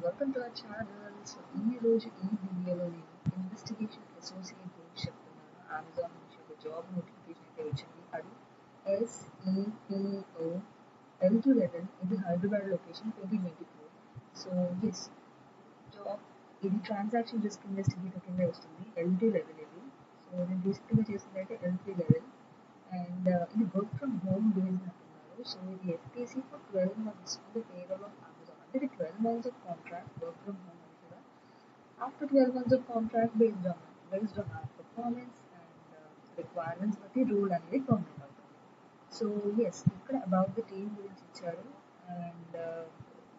welcome to our channel. So ఈ రోజు ఈ వీడియోలో నేను ఇన్వెస్టిగేషన్ అసోసియేట్ గురించి చెప్తున్నాను. అమెజాన్ నుంచి ఒక జాబ్ నోటిఫికేషన్ అయితే వచ్చింది. అది SEPO L2 లెవెల్. ఇది Hyderabad location 2024. So yes job ఇది ట్రాన్సాక్షన్ రిస్క్ ఇన్వెస్టిగేటర్ కింద వస్తుంది. L2 లెవెల్ ఇది. సో నేను రీసెంట్గా చేసింది అయితే L3 లెవెల్ అండ్ ఇది వర్క్ ఫ్రమ్ హోమ్ బేస్డ్ అంటున్నారు. సో ఇది FTC for 12 months on the payroll of Amazon. అంటే ఇది 12 months of contract work from home అని కూడా. After 12 months of contract based on our performance and requirements బట్టి rule అనేది permanent అవుతుంది. So yes ఇక్కడ అబౌట్ ద టీమ్ గురించి ఇచ్చారు and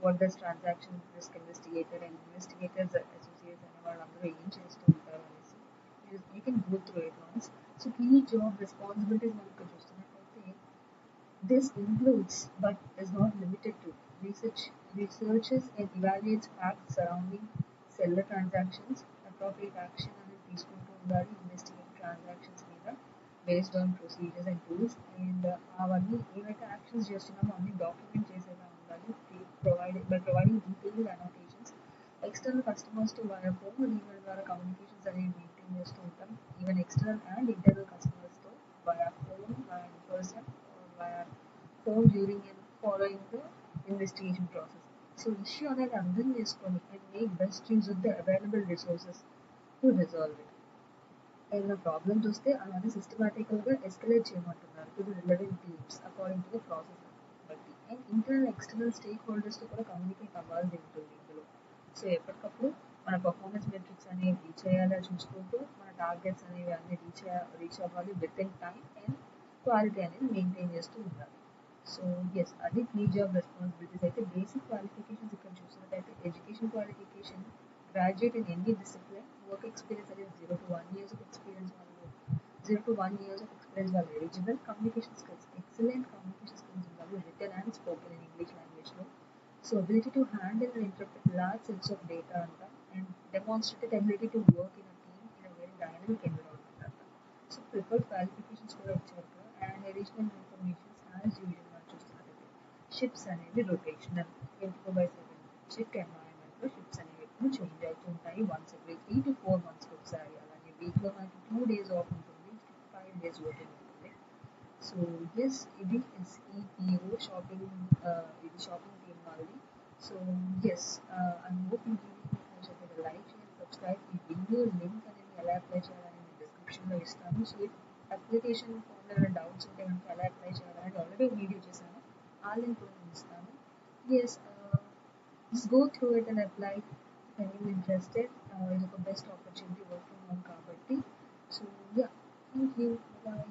what does transaction risk investigator and investigators associates అనే వాళ్ళందరూ ఏం చేస్తూ ఉంటారు అనేసి you can go through it once. So ఈ జాబ్ రెస్పాన్సిబిలిటీస్ మనం ఇక్కడ చూస్తున్నట్లయితే this includes but is not limited to researches and evaluates facts surrounding seller transactions, appropriate action అనేది తీసుకుంటూ ఉండాలి ఇన్వెస్టిగేట్ ట్రాన్సాక్షన్స్ మీద based on procedures and tools and అవన్నీ ఏవైతే యాక్షన్స్ చేస్తున్నామో అన్ని డాక్యుమెంట్ చేసేలా ఉండాలి providing detailed annotations external customers to via phone email ద్వారా కమ్యూనికేషన్స్ అనేవి మెయింటైన్ చేస్తూ ఉంటాం. ఈవెన్ ఎక్స్టర్నల్ అండ్ ఇంటర్నల్ కస్టమర్స్తో via phone via in person via phone during and following the investigation process. So issue అనేది అర్థం చేసుకొని and make best use of the available resources to resolve it. ఏదైనా problems వస్తే అలానే సిస్టమాటికల్గా escalate చేయమంటున్నారు to the relevant teams according to the process బట్టి and internal external stake హోల్డర్స్తో కూడా communicate అవ్వాల్సి ఉంటుంది ఇందులో. సో ఎప్పటికప్పుడు మన పర్ఫార్మెన్స్ మెట్రిక్స్ అనేవి రీచ్ అయ్యేలా చూసుకుంటూ మన టార్గెట్స్ అనేవి అన్ని రీచ్ అవ్వాలి with in time and quality అనేది మెయింటైన్ చేస్తూ ఉండాలి. సో ఎస్ అది మీ జాబ్ రెస్పాన్సిబిలిటీస్ అయితే బేసిక్ క్వాలిఫికేషన్స్ ఇక్కడ చూసినట్టయితే education qualification graduate in any discipline work experience అనేది 0 to 1 years of experience వాళ్ళు eligible communication skills excellent communication skills ఉండాలి written and spoken in English లాంగ్వేజ్లో. So ability to handle and interpret large sets of data అంట and demonstrated ability to work in a team in a very dynamic environment అంట. So preferred qualifications కూడా ఇచ్చారు and additional informations as usual మనం చూస్తున్నట్టయితే ships అనేవి rotational 24/7 shift ఎన్వైరన్మెంట్లో ships అనేవి ఎప్పుడు change అవుతూ ఉంటాయి వన్స్ ఎవ్రీ 3 to 4 months ఒకసారి. అలాగే వీక్లో మనకి 2 days ఆఫ్ ఉంటుంది 5 days వర్కింగ్ ఉంటుంది. సో ఎస్ ఇది SEPO షాపింగ్ ఇది షాపింగ్ టీమ్ వాళ్ళది. సో ఎస్ ఐ హోప్ ఈ వీడియో లైక్ చేయండి సబ్స్క్రైబ్. ఈ వీడియో లింక్ అనేది ఎలా అప్లై చేయాలని నేను డిస్క్రిప్షన్లో ఇస్తాను. సో అప్లికేషన్ ఫామ్లో ఏమైనా డౌట్స్ ఉంటే కనుక ఎలా అప్లై చేయాలని ఆల్రెడీ వీడియో చేశాను ఆ లింక్ కూడా నేను ఇస్తాను. Yes just go through it and apply when you're interested. ఇది ఒక best opportunity work from home కాబట్టి. So yeah thank you bye.